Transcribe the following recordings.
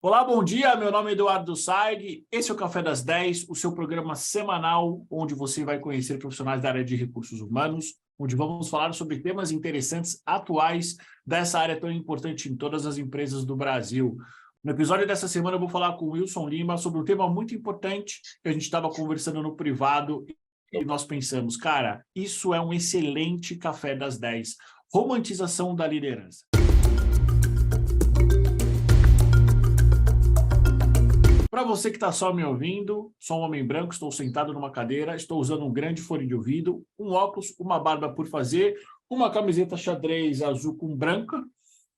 Olá, bom dia. Meu nome é Eduardo Saig. Esse é o Café das 10, o seu programa semanal, onde você vai conhecer profissionais da área de recursos humanos, onde vamos falar sobre temas interessantes atuais dessa área tão importante em todas as empresas do Brasil. No episódio dessa semana, eu vou falar com o Wilson Lima sobre um tema muito importante que a gente estava conversando no privado e nós pensamos, cara, isso é um excelente Café das 10. Romantização da liderança. Para você que está só me ouvindo, sou um homem branco, estou sentado numa cadeira, estou usando um grande fone de ouvido, um óculos, uma barba por fazer, uma camiseta xadrez azul com branca,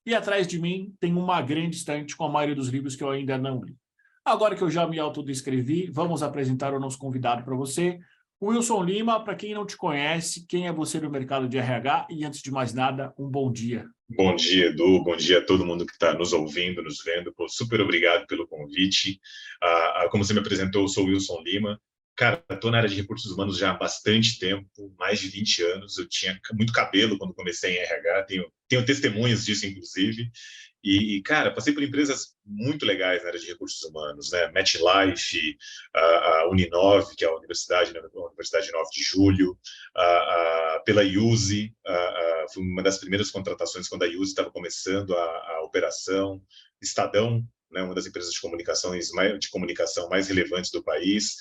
e atrás de mim tem uma grande estante com a maioria dos livros que eu ainda não li. Agora que eu já me autodescrevi, vamos apresentar o nosso convidado para você, o Wilson Lima. Para quem não te conhece, quem é você no mercado de RH? E antes de mais nada, um bom dia. Bom dia, Edu. Bom dia a todo mundo que está nos ouvindo, nos vendo. Pô, super obrigado pelo convite. Como você me apresentou, eu sou o Wilson Lima. Cara, estou na área de recursos humanos já há bastante tempo, mais de 20 anos. Eu tinha muito cabelo quando comecei em RH, tenho testemunhas disso, inclusive. Cara, passei por empresas muito legais na área de recursos humanos, né? MetLife, a Uninove, que é a Universidade 9 de Julho, pela Yuzi, foi uma das primeiras contratações quando a Yuzi estava começando a operação, Estadão, né? Uma das empresas de comunicação mais relevantes do país.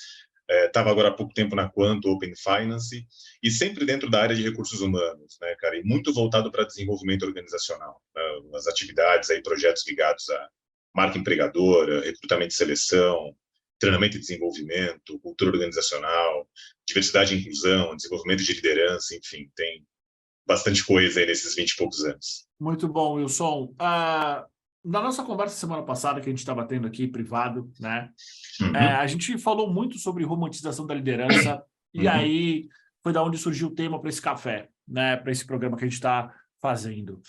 Estava agora há pouco tempo na Quanto Open Finance, e sempre dentro da área de recursos humanos, né, cara, e muito voltado para desenvolvimento organizacional, né, as atividades, aí, projetos ligados à marca empregadora, recrutamento e seleção, treinamento e desenvolvimento, cultura organizacional, diversidade e inclusão, desenvolvimento de liderança, enfim, tem bastante coisa aí nesses 20 e poucos anos. Muito bom, Wilson. Na nossa conversa semana passada, que a gente estava tendo aqui, privado, né? A gente falou muito sobre romantização da liderança, e aí foi da onde surgiu o tema para esse café, né? Para esse programa que a gente está fazendo.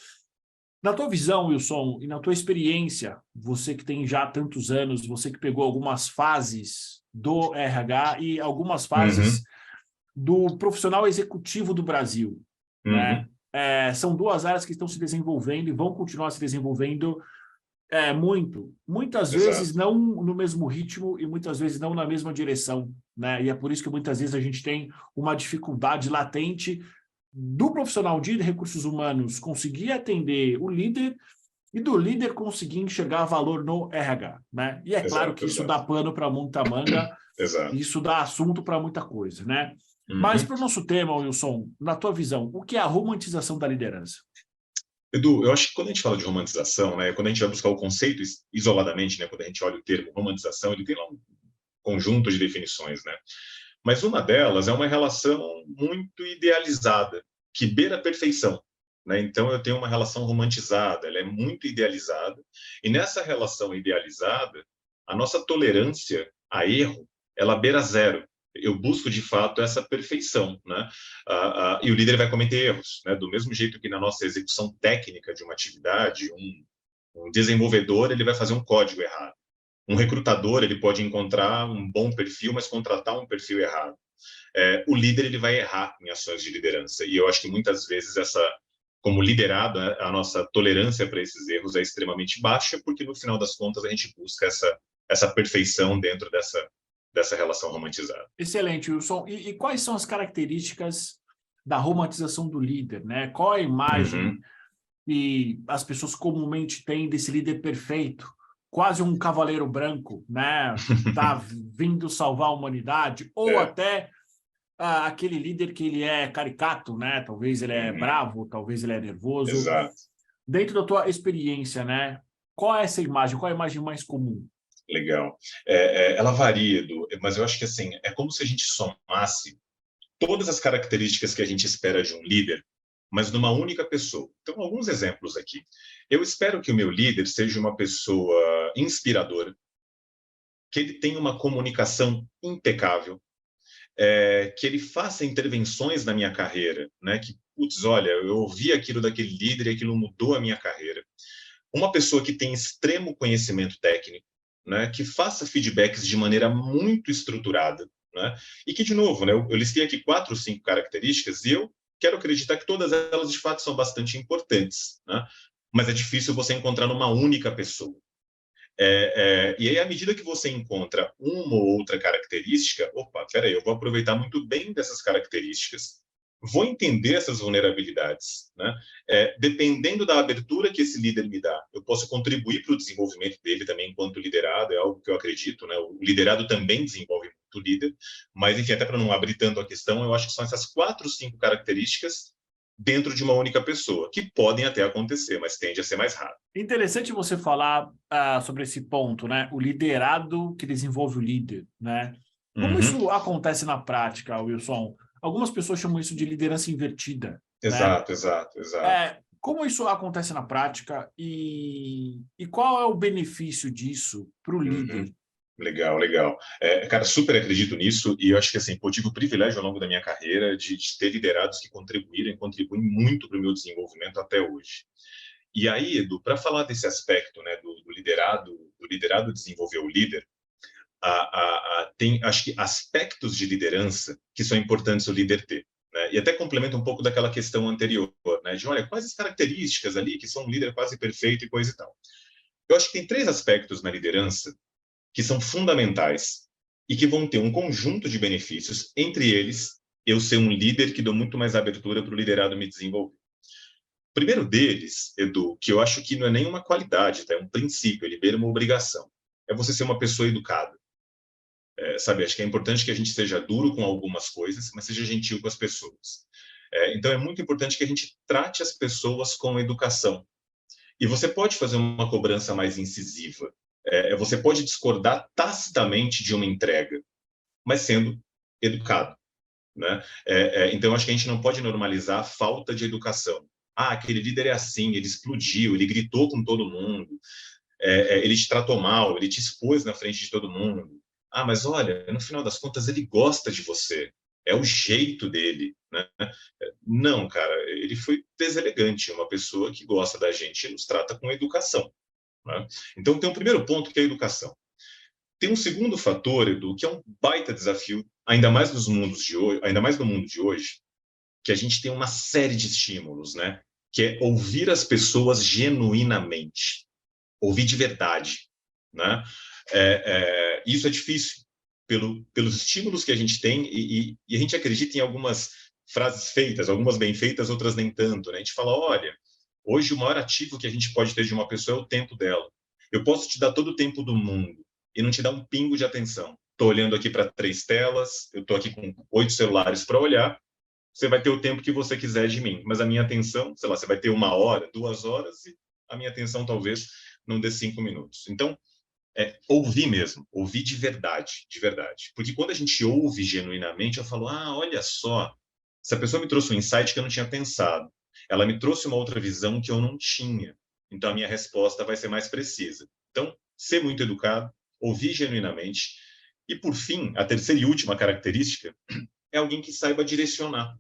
Na tua visão, Wilson, e na tua experiência, você que tem já tantos anos, você que pegou algumas fases do RH e algumas fases do profissional executivo do Brasil, né? São duas áreas que estão se desenvolvendo e vão continuar se desenvolvendo muitas vezes Exato. não no mesmo ritmo e muitas vezes não na mesma direção, né? E é por isso que muitas vezes a gente tem uma dificuldade latente do profissional de recursos humanos conseguir atender o líder e do líder conseguir enxergar valor no RH, né? E é claro que isso dá pano para muita manga, isso dá assunto para muita coisa, né? Mas para o nosso tema, Wilson, na tua visão, o que é a romantização da liderança? Edu, eu acho que quando a gente fala de romantização, né, quando a gente vai buscar o conceito isoladamente, né, quando a gente olha o termo romantização, ele tem lá um conjunto de definições, né? Mas uma delas é uma relação muito idealizada, que beira a perfeição, né? Então eu tenho uma relação romantizada, ela é muito idealizada, e nessa relação idealizada, a nossa tolerância a erro, ela beira zero. Eu busco, de fato, essa perfeição, né? E o líder vai cometer erros, né? Do mesmo jeito que na nossa execução técnica de uma atividade, um desenvolvedor ele vai fazer um código errado. Um recrutador ele pode encontrar um bom perfil, mas contratar um perfil errado. O líder ele vai errar em ações de liderança. E eu acho que muitas vezes como liderado, a nossa tolerância para esses erros é extremamente baixa, porque no final das contas a gente busca essa perfeição dentro dessa relação romantizada. Excelente, Wilson. E quais são as características da romantização do líder, né? Qual a imagem que as pessoas comumente têm desse líder perfeito? Quase um cavaleiro branco, né? Que está vindo salvar a humanidade, ou até aquele líder que ele é caricato, né? Talvez ele é bravo, talvez ele é nervoso. Exato. Dentro da tua experiência, né? Qual é essa imagem? Qual é a imagem mais comum? Legal. Ela varia, Edu, mas eu acho que assim, é como se a gente somasse todas as características que a gente espera de um líder, mas numa única pessoa. Então, alguns exemplos aqui. Eu espero que o meu líder seja uma pessoa inspiradora, que ele tenha uma comunicação impecável, que ele faça intervenções na minha carreira, né? Que, putz, olha, eu ouvi aquilo daquele líder e aquilo mudou a minha carreira. Uma pessoa que tem extremo conhecimento técnico, né? Que faça feedbacks de maneira muito estruturada, né? E que, de novo, né? Eu listei aqui 4 ou 5 características e eu quero acreditar que todas elas, de fato, são bastante importantes, né? Mas é difícil você encontrar numa única pessoa. E aí, à medida que você encontra uma ou outra característica, opa, peraí, eu vou aproveitar muito bem dessas características, vou entender essas vulnerabilidades, né? Dependendo da abertura que esse líder me dá, eu posso contribuir para o desenvolvimento dele também enquanto liderado, é algo que eu acredito, né? O liderado também desenvolve muito o líder, mas, enfim, até para não abrir tanto a questão, eu acho que são essas 4, 5 características dentro de uma única pessoa, que podem até acontecer, mas tende a ser mais raro. Interessante você falar sobre esse ponto, né? O liderado que desenvolve o líder, né? Como isso acontece na prática, Wilson? Algumas pessoas chamam isso de liderança invertida, né? Exato. Como isso acontece na prática e qual é o benefício disso para o líder? Legal. Cara, super acredito nisso e eu acho que assim, eu tive o privilégio ao longo da minha carreira de ter liderados que contribuem muito para o meu desenvolvimento até hoje. E aí, Edu, para falar desse aspecto, né, do liderado desenvolver o líder, tem, acho que, aspectos de liderança que são importantes o líder ter. Né? E até complementa um pouco daquela questão anterior, né, de, olha, quais as características ali que são um líder quase perfeito e coisa e tal. Eu acho que tem 3 aspectos na liderança que são fundamentais e que vão ter um conjunto de benefícios, entre eles, eu ser um líder que dou muito mais abertura para o liderado me desenvolver. O primeiro deles, Edu, que eu acho que não é nenhuma qualidade, tá? É um princípio, ele beira uma obrigação, é você ser uma pessoa educada. Sabe, acho que é importante que a gente seja duro com algumas coisas, mas seja gentil com as pessoas. Então, é muito importante que a gente trate as pessoas com educação. E você pode fazer uma cobrança mais incisiva. Você pode discordar tacitamente de uma entrega, mas sendo educado. Né? Então, acho que a gente não pode normalizar a falta de educação. Aquele líder é assim, ele explodiu, ele gritou com todo mundo, ele te tratou mal, ele te expôs na frente de todo mundo. Mas olha, no final das contas, ele gosta de você. É o jeito dele, né? Não, cara, ele foi deselegante, uma pessoa que gosta da gente e nos trata com educação. Né? Então, tem um primeiro ponto que é a educação. Tem um segundo fator, Edu, que é um baita desafio, ainda mais nos mundos de hoje, ainda mais no mundo de hoje, que a gente tem uma série de estímulos, né? Que é ouvir as pessoas genuinamente, ouvir de verdade, né? Isso é difícil pelos estímulos que a gente tem e a gente acredita em algumas frases feitas, algumas bem feitas, outras nem tanto, né? A gente fala, olha, hoje o maior ativo que a gente pode ter de uma pessoa é o tempo dela. Eu posso te dar todo o tempo do mundo e não te dar um pingo de atenção. Estou olhando aqui para 3 telas, eu estou aqui com 8 celulares para olhar, você vai ter o tempo que você quiser de mim, mas a minha atenção, sei lá, você vai ter 1 hora, 2 horas, e a minha atenção talvez não dê 5 minutos. Então, ouvir mesmo, ouvir de verdade, de verdade. Porque quando a gente ouve genuinamente, eu falo, olha só, essa pessoa me trouxe um insight que eu não tinha pensado. Ela me trouxe uma outra visão que eu não tinha. Então, a minha resposta vai ser mais precisa. Então, ser muito educado, ouvir genuinamente. E, por fim, a terceira e última característica é alguém que saiba direcionar.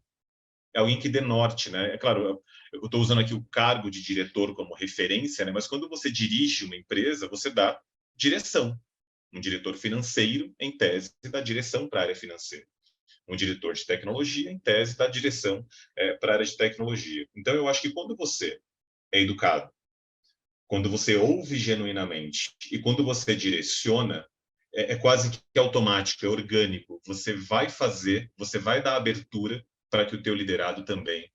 É alguém que dê norte, né? É claro, eu estou usando aqui o cargo de diretor como referência, né? Mas quando você dirige uma empresa, você dá direção. Um diretor financeiro, em tese, dá direção para a área financeira. Um diretor de tecnologia, em tese, dá direção para a área de tecnologia. Então, eu acho que quando você é educado, quando você ouve genuinamente e quando você direciona, é quase que automático, é orgânico. Você vai fazer, você vai dar abertura para que o teu liderado também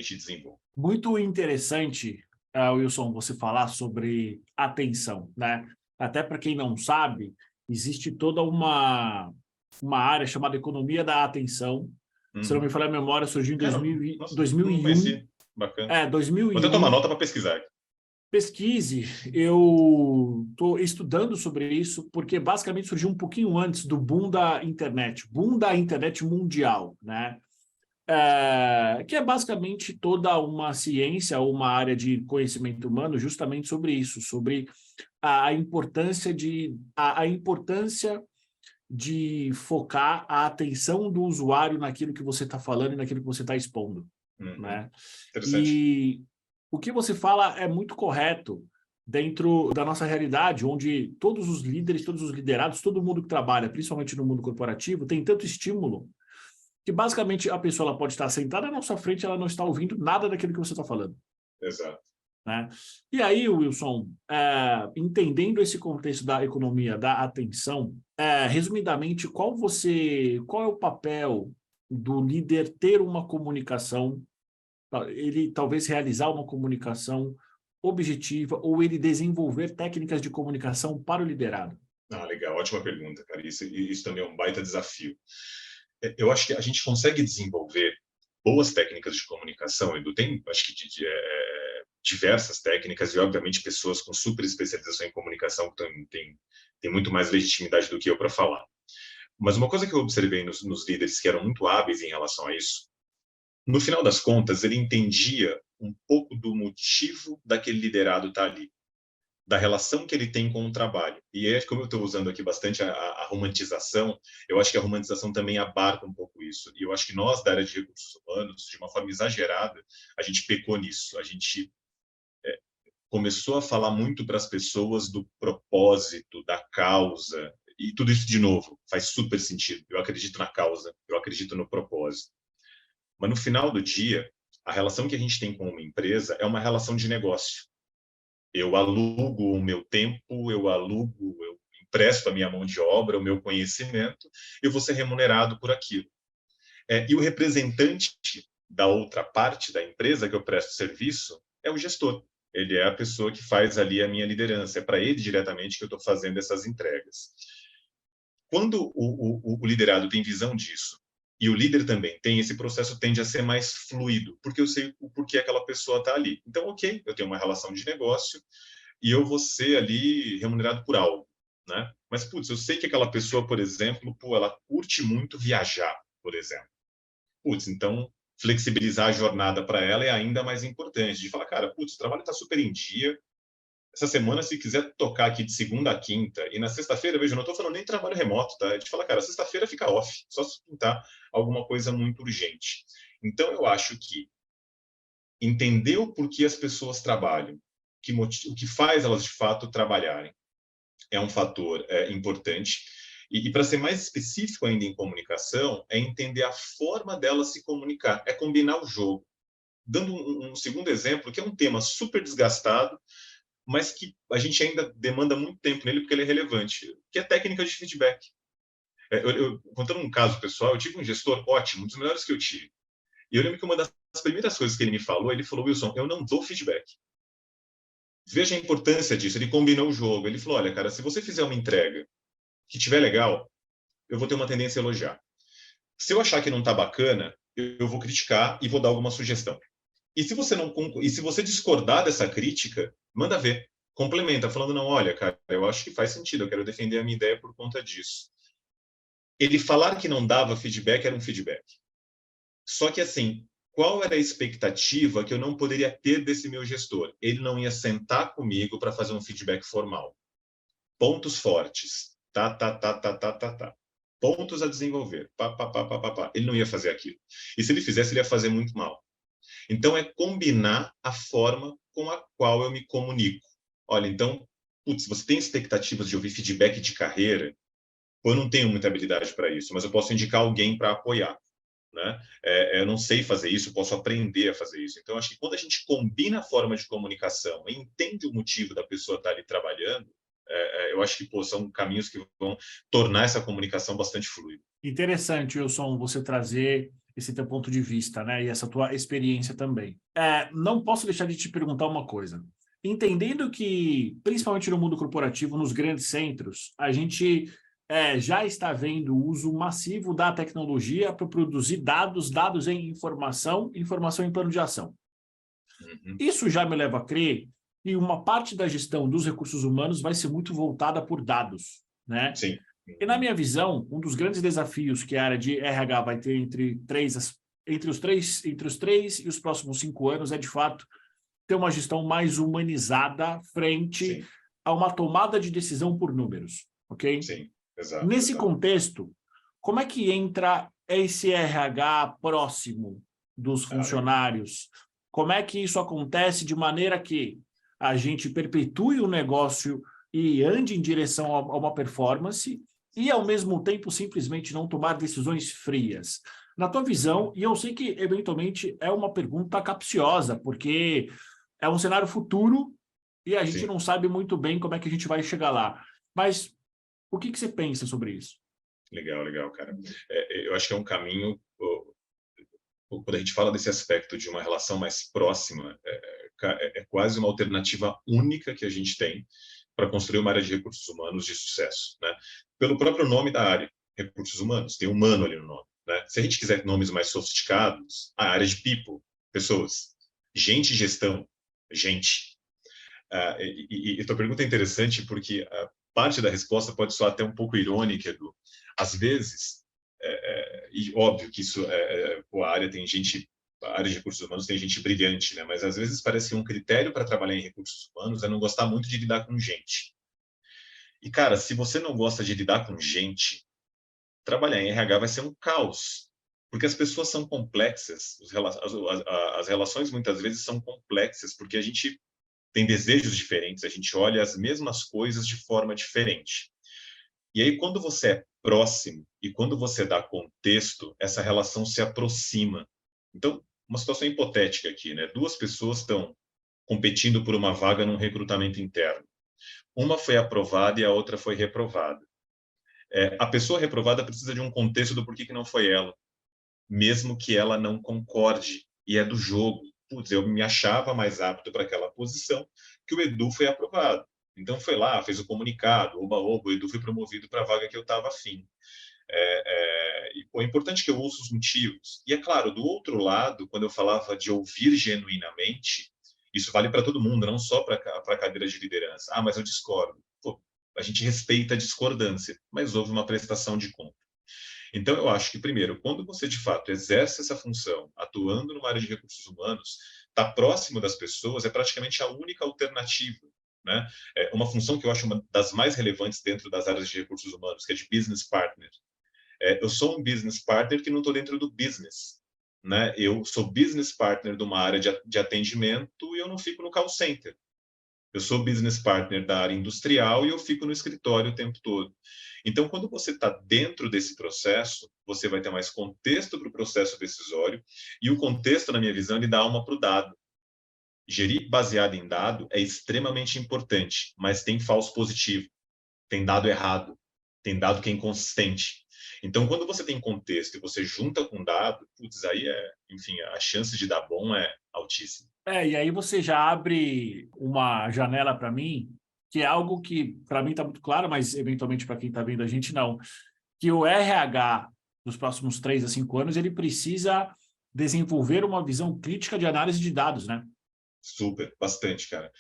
te desenvolva. Muito interessante, Wilson, você falar sobre atenção, né? Até para quem não sabe, existe toda uma área chamada economia da atenção. Se não me falha a memória, surgiu em 2001. Bacana. 2001. Vou até tomar nota para pesquisar. Pesquise, eu estou estudando sobre isso, porque basicamente surgiu um pouquinho antes do boom da internet mundial, né? Que é basicamente toda uma ciência, uma área de conhecimento humano justamente sobre isso, sobre a importância de focar a atenção do usuário naquilo que você está falando e naquilo que você está expondo. Né? Interessante. E o que você fala é muito correto dentro da nossa realidade, onde todos os líderes, todos os liderados, todo mundo que trabalha, principalmente no mundo corporativo, tem tanto estímulo que basicamente a pessoa ela pode estar sentada na nossa frente, ela não está ouvindo nada daquilo que você está falando. Exato. né? E aí, Wilson, entendendo esse contexto da economia da atenção, resumidamente, qual é o papel do líder ter uma comunicação, ele talvez realizar uma comunicação objetiva ou ele desenvolver técnicas de comunicação para o liderado? Ah, legal, ótima pergunta, cara. Isso também é um baita desafio. Eu acho que a gente consegue desenvolver boas técnicas de comunicação, Edu. Tem, acho que, diversas técnicas e, obviamente, pessoas com super especialização em comunicação que tem muito mais legitimidade do que eu para falar. Mas uma coisa que eu observei nos líderes que eram muito hábeis em relação a isso, no final das contas, ele entendia um pouco do motivo daquele liderado estar ali, da relação que ele tem com o trabalho. E é como eu estou usando aqui bastante a romantização, eu acho que a romantização também abarca um pouco isso. E eu acho que nós, da área de recursos humanos, de uma forma exagerada, a gente pecou nisso. A gente começou a falar muito para as pessoas do propósito, da causa, e tudo isso, de novo, faz super sentido. Eu acredito na causa, eu acredito no propósito. Mas no final do dia, a relação que a gente tem com uma empresa é uma relação de negócio. Eu alugo o meu tempo, eu empresto a minha mão de obra, o meu conhecimento, eu vou ser remunerado por aquilo. E o representante da outra parte da empresa que eu presto serviço é o gestor. Ele é a pessoa que faz ali a minha liderança. É para ele diretamente que eu estou fazendo essas entregas. Quando o liderado tem visão disso, e o líder também tem, esse processo tende a ser mais fluido, porque eu sei o porquê aquela pessoa está ali. Então, ok, eu tenho uma relação de negócio e eu vou ser ali remunerado por algo, né? Mas, putz, eu sei que aquela pessoa, por exemplo, ela curte muito viajar, por exemplo. Putz, então flexibilizar a jornada para ela é ainda mais importante. De falar, cara, putz, o trabalho está super em dia. Essa semana, se quiser tocar aqui de segunda a quinta, e na sexta-feira, veja, eu não estou falando nem de trabalho remoto, tá? A gente fala, cara, sexta-feira fica off, só se pintar alguma coisa muito urgente. Então, eu acho que entender o porquê as pessoas trabalham, o que faz elas de fato trabalharem, é um fator importante. E para ser mais específico ainda em comunicação, é entender a forma dela se comunicar, é combinar o jogo. Dando um segundo exemplo, que é um tema super desgastado, mas que a gente ainda demanda muito tempo nele porque ele é relevante, que é técnica de feedback. Contando um caso pessoal, eu tive um gestor ótimo, um dos melhores que eu tive. E eu lembro que uma das primeiras coisas que ele me falou, ele falou, Wilson, eu não dou feedback. Veja a importância disso. Ele combinou o jogo. Ele falou, olha, cara, se você fizer uma entrega que tiver legal, eu vou ter uma tendência a elogiar. Se eu achar que não está bacana, eu vou criticar e vou dar alguma sugestão. E se você discordar dessa crítica, manda ver, complementa, falando, não, olha, cara, eu acho que faz sentido, eu quero defender a minha ideia por conta disso. Ele falar que não dava feedback era um feedback. Só que, assim, qual era a expectativa que eu não poderia ter desse meu gestor? Ele não ia sentar comigo para fazer um feedback formal. Pontos fortes. Tá. Pontos a desenvolver. Pá. Ele não ia fazer aquilo. E se ele fizesse, ele ia fazer muito mal. Então, é combinar a forma com a qual eu me comunico. Olha, então, putz, você tem expectativas de ouvir feedback de carreira? Eu não tenho muita habilidade para isso, mas eu posso indicar alguém para apoiar. Né? Eu não sei fazer isso, posso aprender a fazer isso. Então, acho que quando a gente combina a forma de comunicação e entende o motivo da pessoa estar ali trabalhando, eu acho que são caminhos que vão tornar essa comunicação bastante fluida. Interessante, Wilson, você trazer esse teu ponto de vista, né? E essa tua experiência também. Não posso deixar de te perguntar uma coisa. Entendendo que, principalmente no mundo corporativo, nos grandes centros, a gente já está vendo o uso massivo da tecnologia para produzir dados em informação em plano de ação. Uhum. Isso já me leva a crer que uma parte da gestão dos recursos humanos vai ser muito voltada por dados, né? Sim. E na minha visão, um dos grandes desafios que a área de RH vai ter entre os 3 e os próximos 5 anos é, de fato, ter uma gestão mais humanizada frente Sim. a uma tomada de decisão por números, ok? Sim, exato. Nesse contexto, como é que entra esse RH próximo dos funcionários? Como é que isso acontece de maneira que a gente perpetue o negócio e ande em direção a uma performance e, ao mesmo tempo, simplesmente não tomar decisões frias? Na tua visão, e eu sei que, eventualmente, é uma pergunta capciosa, porque é um cenário futuro e a gente Sim. não sabe muito bem como é que a gente vai chegar lá. Mas o que você pensa sobre isso? Legal, cara. Eu acho que é um caminho, quando a gente fala desse aspecto de uma relação mais próxima, é quase uma alternativa única que a gente tem para construir uma área de recursos humanos de sucesso, né? Pelo próprio nome da área, recursos humanos, tem humano ali no nome, né? Se a gente quiser nomes mais sofisticados, a área de people, pessoas, gente e gestão, gente. E tua pergunta é interessante porque parte da resposta pode soar até um pouco irônica, Edu. Às vezes, e óbvio que isso a área tem gente, a área de recursos humanos tem gente brilhante, né? Mas às vezes parece que um critério para trabalhar em recursos humanos é não gostar muito de lidar com gente. E cara, se você não gosta de lidar com gente, trabalhar em RH vai ser um caos, porque as pessoas são complexas, as relações muitas vezes são complexas, porque a gente tem desejos diferentes, a gente olha as mesmas coisas de forma diferente. E aí, quando você é próximo e quando você dá contexto, essa relação se aproxima. Então, uma situação hipotética aqui, né? Duas pessoas estão competindo por uma vaga num recrutamento interno. Uma foi aprovada e a outra foi reprovada. A pessoa reprovada precisa de um contexto do porquê que não foi ela, mesmo que ela não concorde. E é do jogo. Putz, eu me achava mais apto para aquela posição, que o Edu foi aprovado. Então foi lá, fez o comunicado, oba, o Edu foi promovido para a vaga que eu estava afim. É importante que eu ouça os motivos. E é claro, do outro lado, quando eu falava de ouvir genuinamente, isso vale para todo mundo, não só para a cadeira de liderança. Ah, mas eu discordo. Pô, a gente respeita a discordância, mas houve uma prestação de conta. Então, eu acho que, primeiro, quando você, de fato, exerce essa função, atuando numa área de recursos humanos, estar próximo das pessoas é praticamente a única alternativa, né? É uma função que eu acho uma das mais relevantes dentro das áreas de recursos humanos, que é de business partner. Eu sou um business partner que não estou dentro do business, né? Eu sou business partner de uma área de atendimento e eu não fico no call center. Eu sou business partner da área industrial e eu fico no escritório o tempo todo. Então, quando você está dentro desse processo, você vai ter mais contexto para o processo decisório e o contexto, na minha visão, ele dá alma para o dado. Gerir baseado em dado é extremamente importante, mas tem falso positivo, tem dado errado, tem dado que é inconsistente. Então, quando você tem contexto e você junta com dado, putz, aí enfim, a chance de dar bom é altíssima. E aí você já abre uma janela para mim, que é algo que para mim está muito claro, mas eventualmente para quem está vendo a gente não, que o RH nos próximos 3 a 5 anos ele precisa desenvolver uma visão crítica de análise de dados, né? Super, bastante, cara.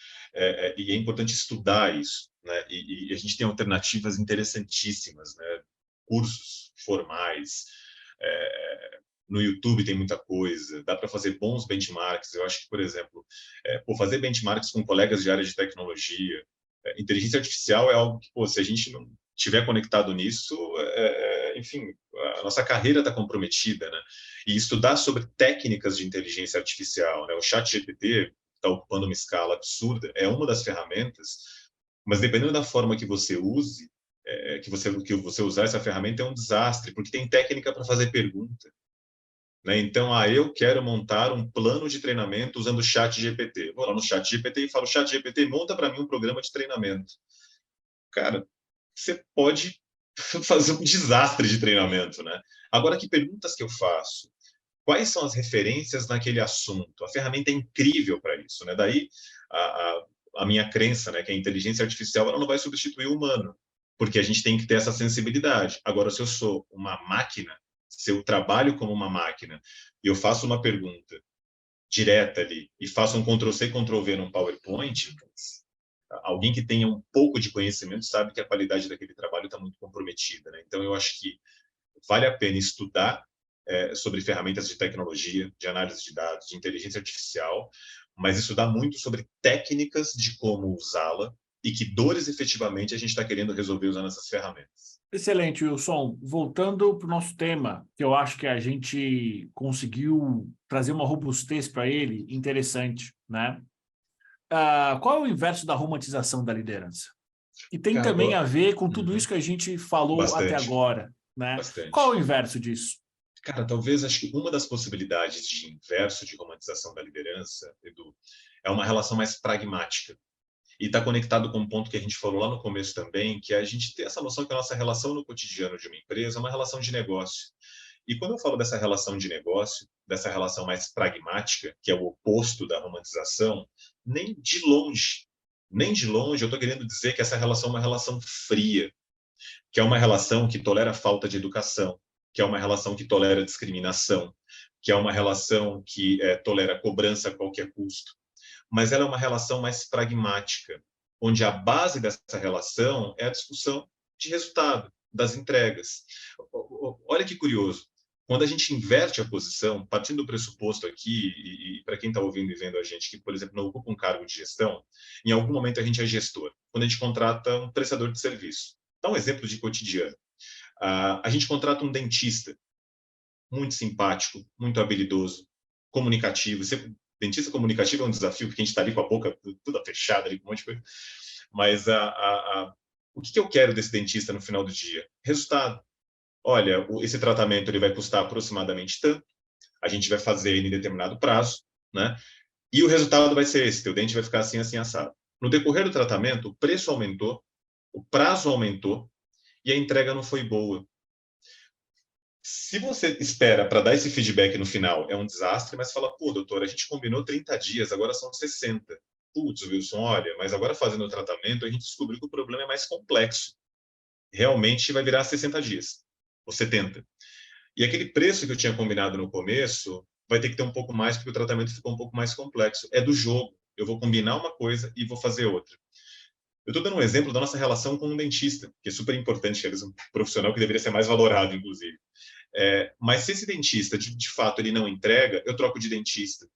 E é importante estudar isso, né? E a gente tem alternativas interessantíssimas, né? Cursos formais, no YouTube tem muita coisa, dá para fazer bons benchmarks. Eu acho que, por exemplo, fazer benchmarks com colegas de área de tecnologia, inteligência artificial é algo que, se a gente não estiver conectado nisso, enfim, a nossa carreira está comprometida, né? E estudar sobre técnicas de inteligência artificial, né? O ChatGPT está ocupando uma escala absurda, é uma das ferramentas, mas dependendo da forma que você use, que você usar essa ferramenta é um desastre, porque tem técnica para fazer pergunta. Né? Então, eu quero montar um plano de treinamento usando o ChatGPT. Vou lá no ChatGPT e falo, ChatGPT, monta para mim um programa de treinamento. Cara, você pode fazer um desastre de treinamento, né? Agora, que perguntas que eu faço? Quais são as referências naquele assunto? A ferramenta é incrível para isso, né? Daí a minha crença, né, que a inteligência artificial ela não vai substituir o humano, porque a gente tem que ter essa sensibilidade. Agora, se eu sou uma máquina, se eu trabalho como uma máquina e eu faço uma pergunta direta ali e faço um Ctrl+C, Ctrl+V num PowerPoint, alguém que tenha um pouco de conhecimento sabe que a qualidade daquele trabalho está muito comprometida, né? Então, eu acho que vale a pena estudar sobre ferramentas de tecnologia, de análise de dados, de inteligência artificial, mas estudar muito sobre técnicas de como usá-la e que dores efetivamente a gente está querendo resolver usando essas ferramentas. Excelente, Wilson. Voltando para o nosso tema, que eu acho que a gente conseguiu trazer uma robustez para ele interessante, né? Qual é o inverso da romantização da liderança? E tem Cara, também a ver com tudo isso que a gente falou até bastante, agora, né? Qual é o bastante. inverso disso? Cara, talvez acho que uma das possibilidades de inverso de romantização da liderança, Edu, é uma relação mais pragmática. E está conectado com um ponto que a gente falou lá no começo também, que é a gente ter essa noção que a nossa relação no cotidiano de uma empresa é uma relação de negócio. E quando eu falo dessa relação de negócio, dessa relação mais pragmática, que é o oposto da romantização, nem de longe eu estou querendo dizer que essa relação é uma relação fria, que é uma relação que tolera falta de educação, que é uma relação que tolera discriminação, que é uma relação que tolera cobrança a qualquer custo. Mas ela é uma relação mais pragmática, onde a base dessa relação é a discussão de resultado, das entregas. Olha que curioso, quando a gente inverte a posição, partindo do pressuposto aqui, e para quem está ouvindo e vendo a gente, que, por exemplo, não ocupa um cargo de gestão, em algum momento a gente é gestor, quando a gente contrata um prestador de serviço. Dá um exemplo de cotidiano. A gente contrata um dentista, muito simpático, muito habilidoso, comunicativo. Dentista comunicativo é um desafio, porque a gente está ali com a boca toda fechada, ali, com um monte de coisa. Mas o que eu quero desse dentista no final do dia? Resultado. Olha, esse tratamento ele vai custar aproximadamente tanto, a gente vai fazer ele em determinado prazo, né? E o resultado vai ser esse, teu dente vai ficar assim, assim, assado. No decorrer do tratamento, o preço aumentou, o prazo aumentou e a entrega não foi boa. Se você espera para dar esse feedback no final, é um desastre, mas fala, pô, doutor, a gente combinou 30 dias, agora são 60. Putz, Wilson, olha, mas agora fazendo o tratamento, a gente descobriu que o problema é mais complexo. Realmente vai virar 60 dias, ou 70. E aquele preço que eu tinha combinado no começo vai ter que ter um pouco mais, porque o tratamento ficou um pouco mais complexo. É do jogo. Eu vou combinar uma coisa e vou fazer outra. Eu estou dando um exemplo da nossa relação com um dentista, que é super importante, que é um profissional que deveria ser mais valorado, inclusive. Mas se esse dentista, de fato, ele não entrega, eu troco de dentista.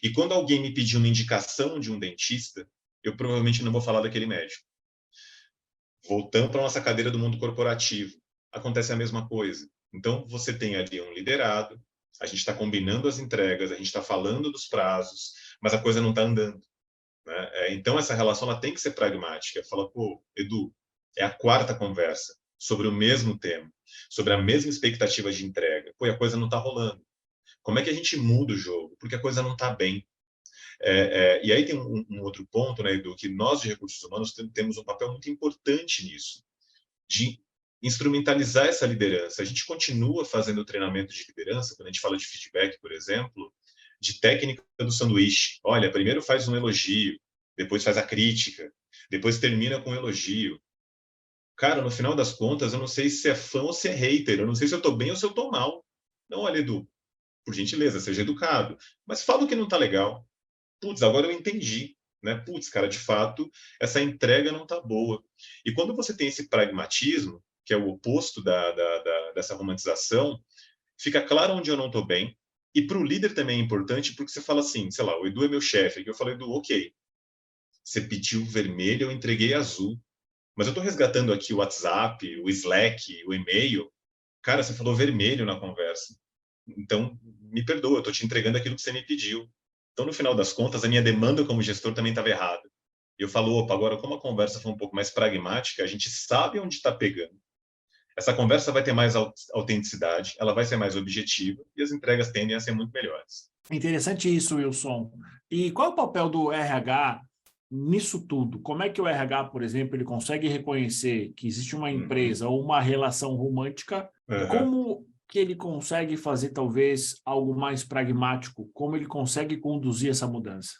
E quando alguém me pedir uma indicação de um dentista, eu provavelmente não vou falar daquele médico. Voltando para a nossa cadeira do mundo corporativo, acontece a mesma coisa. Então, você tem ali um liderado, a gente está combinando as entregas, a gente está falando dos prazos, mas a coisa não está andando. Né? Então, essa relação ela tem que ser pragmática. Fala, pô, Edu, é a quarta conversa sobre o mesmo tema, sobre a mesma expectativa de entrega. Pô, e a coisa não está rolando. Como é que a gente muda o jogo? Porque a coisa não está bem. E aí tem um outro ponto, né, Edu, que nós de recursos humanos temos um papel muito importante nisso, de instrumentalizar essa liderança. A gente continua fazendo treinamento de liderança, quando a gente fala de feedback, por exemplo, de técnica do sanduíche. Olha, primeiro faz um elogio, depois faz a crítica, depois termina com um elogio. Cara, no final das contas, eu não sei se é fã ou se é hater, eu não sei se eu estou bem ou se eu estou mal. Não, olha, Edu, por gentileza, seja educado, mas fala o que não está legal. Putz, agora eu entendi. Né? Putz, cara, de fato, essa entrega não está boa. E quando você tem esse pragmatismo, que é o oposto dessa romantização, fica claro onde eu não estou bem. E para o líder também é importante, porque você fala assim, sei lá, o Edu é meu chefe, aqui eu falei, Edu, ok, você pediu vermelho, eu entreguei azul. Mas eu estou resgatando aqui o WhatsApp, o Slack, o e-mail. Cara, você falou vermelho na conversa. Então, me perdoa, eu estou te entregando aquilo que você me pediu. Então, no final das contas, a minha demanda como gestor também estava errada. E eu falo, opa, agora como a conversa foi um pouco mais pragmática, a gente sabe onde está pegando. Essa conversa vai ter mais autenticidade, ela vai ser mais objetiva e as entregas tendem a ser muito melhores. Interessante isso, Wilson. E qual é o papel do RH nisso tudo? Como é que o RH, por exemplo, ele consegue reconhecer que existe uma empresa ou uma relação romântica? Como que ele consegue fazer, talvez, algo mais pragmático? Como ele consegue conduzir essa mudança?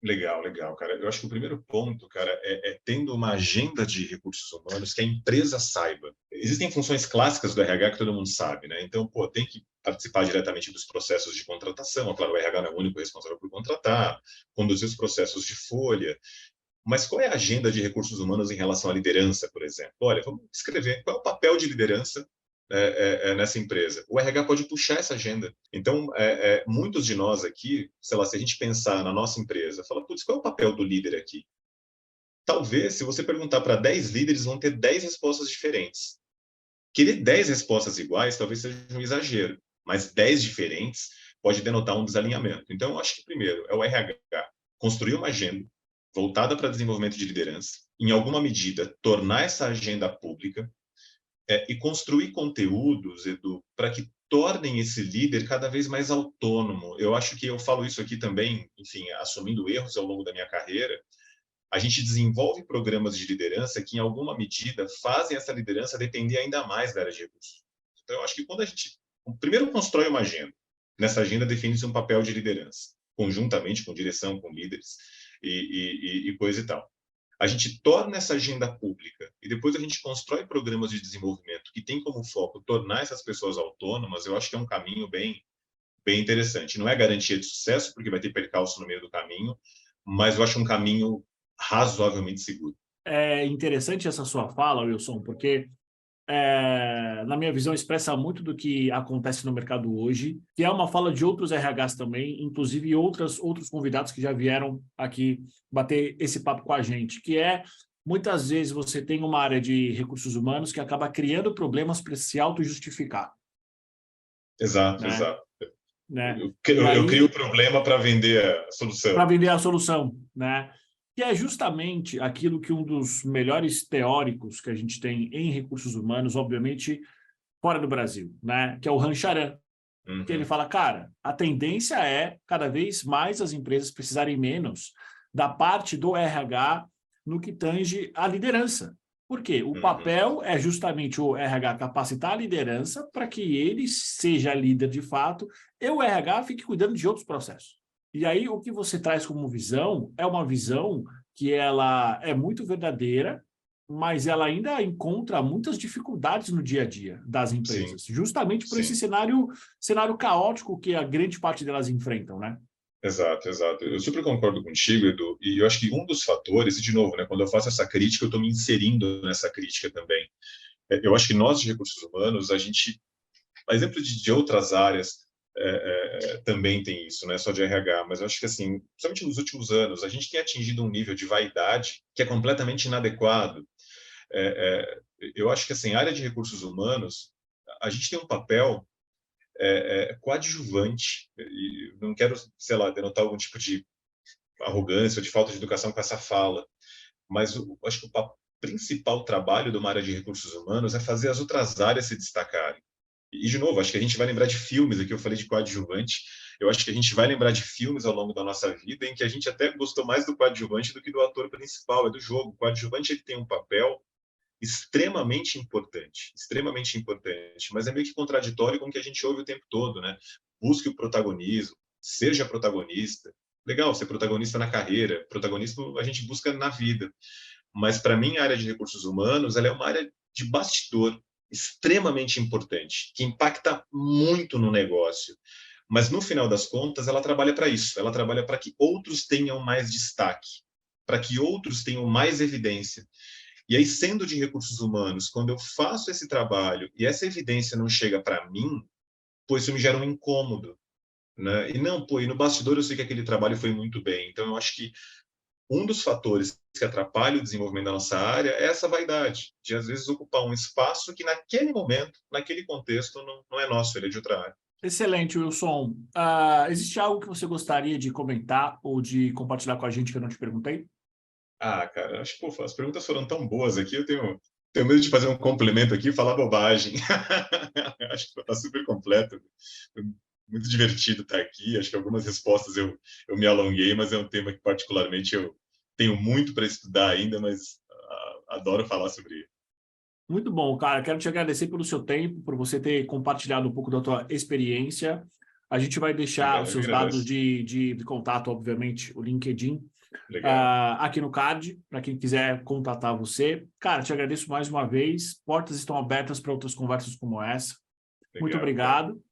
Legal, legal, cara. Eu acho que o primeiro ponto, cara, é tendo uma agenda de recursos humanos que a empresa saiba. Existem funções clássicas do RH que todo mundo sabe, né? Então, pô, tem que participar diretamente dos processos de contratação. Claro, o RH não é o único responsável por contratar, conduzir os processos de folha. Mas qual é a agenda de recursos humanos em relação à liderança, por exemplo? Olha, vamos escrever qual é o papel de liderança nessa empresa. O RH pode puxar essa agenda. Então, muitos de nós aqui, sei lá, se a gente pensar na nossa empresa, fala, putz, qual é o papel do líder aqui? Talvez, se você perguntar para 10 líderes, vão ter 10 respostas diferentes. Querer 10 respostas iguais talvez seja um exagero, mas 10 diferentes pode denotar um desalinhamento. Então, eu acho que, primeiro, é o RH construir uma agenda voltada para desenvolvimento de liderança, em alguma medida, tornar essa agenda pública, e construir conteúdos, Edu, para que tornem esse líder cada vez mais autônomo. Eu acho que eu falo isso aqui também, enfim, assumindo erros ao longo da minha carreira. A gente desenvolve programas de liderança que, em alguma medida, fazem essa liderança depender ainda mais da área de recursos. Então, eu acho que quando a gente, primeiro, constrói uma agenda, nessa agenda define-se um papel de liderança, conjuntamente com direção, com líderes e coisa e tal. A gente torna essa agenda pública e depois a gente constrói programas de desenvolvimento que tem como foco tornar essas pessoas autônomas. Eu acho que é um caminho bem interessante. Não é garantia de sucesso, porque vai ter percalço no meio do caminho, mas eu acho um caminho razoavelmente seguro. É interessante essa sua fala, Wilson, porque na minha visão, expressa muito do que acontece no mercado hoje, que é uma fala de outros RHs também, inclusive outros convidados que já vieram aqui bater esse papo com a gente, que é, muitas vezes, você tem uma área de recursos humanos que acaba criando problemas para se auto-justificar. Exato, né? exato. Né? Eu crio o problema para vender a solução. Para vender a solução, né? Que é justamente aquilo que um dos melhores teóricos que a gente tem em recursos humanos, obviamente, fora do Brasil, né? Que é o Rancharan, que ele fala, cara, a tendência é cada vez mais as empresas precisarem menos da parte do RH no que tange a liderança. Por quê? O papel é justamente o RH capacitar a liderança para que ele seja líder de fato e o RH fique cuidando de outros processos. E aí, o que você traz como visão é uma visão que ela é muito verdadeira, mas ela ainda encontra muitas dificuldades no dia a dia das empresas, Sim, justamente por esse cenário caótico que a grande parte delas enfrentam, né? Exato, exato. Eu super concordo contigo, Edu, e eu acho que um dos fatores, e de novo, né, quando eu faço essa crítica, eu estou me inserindo nessa crítica também. Eu acho que nós, de recursos humanos, a gente, a exemplo de outras áreas, também tem isso, não é só de RH, mas eu acho que, assim, principalmente nos últimos anos, a gente tem atingido um nível de vaidade que é completamente inadequado. Eu acho que, assim, a área de recursos humanos, a gente tem um papel coadjuvante, e não quero, sei lá, denotar algum tipo de arrogância ou de falta de educação com essa fala, mas acho que o principal trabalho de uma área de recursos humanos é fazer as outras áreas se destacarem. E, de novo, acho que a gente vai lembrar de filmes, aqui eu falei de coadjuvante, eu acho que a gente vai lembrar de filmes ao longo da nossa vida em que a gente até gostou mais do coadjuvante do que do ator principal, é do jogo. O coadjuvante ele tem um papel extremamente importante, mas é meio que contraditório com o que a gente ouve o tempo todo, né? Busque o protagonismo, seja protagonista. Legal, ser protagonista na carreira, protagonismo a gente busca na vida. Mas para mim a área de recursos humanos, ela é uma área de bastidor extremamente importante, que impacta muito no negócio. Mas no final das contas, ela trabalha para isso, ela trabalha para que outros tenham mais destaque, para que outros tenham mais evidência. E aí, sendo de recursos humanos, quando eu faço esse trabalho e essa evidência não chega para mim, pô, isso me gera um incômodo, né? E não, pô, e no bastidor eu sei que aquele trabalho foi muito bem. Então, eu acho que um dos fatores que atrapalha o desenvolvimento da nossa área é essa vaidade, de às vezes ocupar um espaço que naquele momento, naquele contexto, não é nosso, ele é de outra área. Excelente, Wilson. Existe algo que você gostaria de comentar ou de compartilhar com a gente que eu não te perguntei? Cara, acho que pô, as perguntas foram tão boas aqui, eu tenho medo de fazer um complemento aqui e falar bobagem. Acho que está super completo. Foi muito divertido estar aqui. Acho que algumas respostas eu me alonguei, mas é um tema que particularmente eu tenho muito para estudar ainda, mas adoro falar sobre ele. Muito bom, cara. Quero te agradecer pelo seu tempo, por você ter compartilhado um pouco da tua experiência. A gente vai deixar Legal, os eu que seus dados agradeço. de contato, obviamente, o LinkedIn, Legal, aqui no card, para quem quiser contatar você. Cara, te agradeço mais uma vez. Portas estão abertas para outras conversas como essa. Muito legal, cara. obrigado.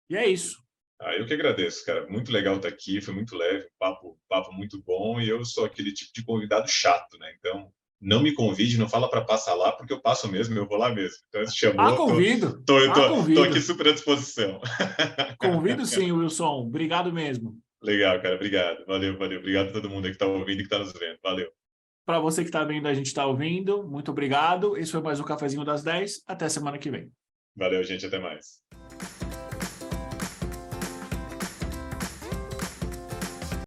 E é isso. Eu que agradeço, cara. Muito legal estar aqui, foi muito leve, papo muito bom, e eu sou aquele tipo de convidado chato, né? Então, não me convide, não fala para passar lá, porque eu passo mesmo, eu vou lá mesmo. Então, se chamou, Convido. tô aqui Convido. super à disposição. Convido sim, Wilson. Obrigado mesmo. Legal, cara, obrigado. Valeu, valeu. Obrigado a todo mundo que está ouvindo e que está nos vendo. Valeu. Para você que está vendo, a gente está ouvindo. Muito obrigado. Esse foi mais um Cafezinho das 10. Até semana que vem. Valeu, gente. Até mais.